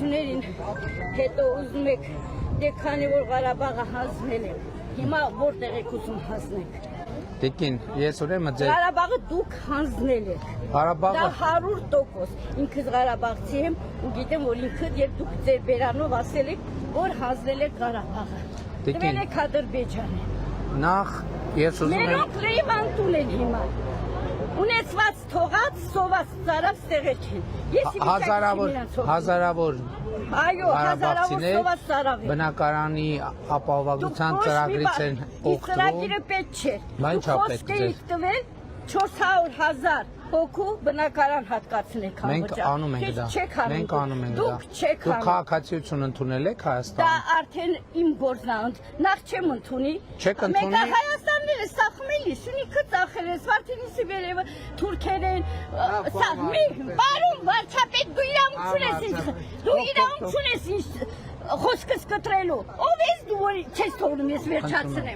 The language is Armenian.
Հարաբերություններին հետո ուզում եք դե քանի որ Ղարաբաղը հանձնել եք, հիմա որտեղ եք ուզում հանձնեք։ Տիկին, ես ուրեմն ձեր Ղարաբաղը դուք հանձնել եք։ Ղարաբաղը Դա 100%։ Ինքս Ղարաբաղցի եմ ու գիտեմ, որ ինքդ եւ դուք ձեր բերանով ասել եք, որ հանձնել եք Ղարաբաղը։ Տվել եք Ադրբեջանը։ նախ ես ուզում եմ Մերոնք Լիվան տունել հիմա։ Ունեցված թողած, սոված ծարավ ստեղել չեն։ հազարավոր Այո, հազարավոր սոված ծարավ են։ բնակարանի ապահովության ծրագրից են օգտվում։ Ծրագիրը պետք չէ։ Բայց չա պետք է տվել 400,000 հոգու բնակարան հատկացնեք Մենք անում ենք դա։ Մենք անում ենք դա։ Դուք չեք Դուք քաղաքացիություն ընդունել եք Դա Հայաստանում։ արդեն իմ գործն է, նախ չեմ ընդունի։ Չեք ընդունի։ Մենք Հայաստանները սախմելի, շունիքը ծախել են, Սվարտինիսի վերևը, թուրքերեն, սախմի, բարում, վարչապետ, դու իրավունք չունես ինձ, դու իրավունք չունես ինձ խոսքս կտրելու։ Ով ես դու, որ չես թողնում ես վերջացնեմ։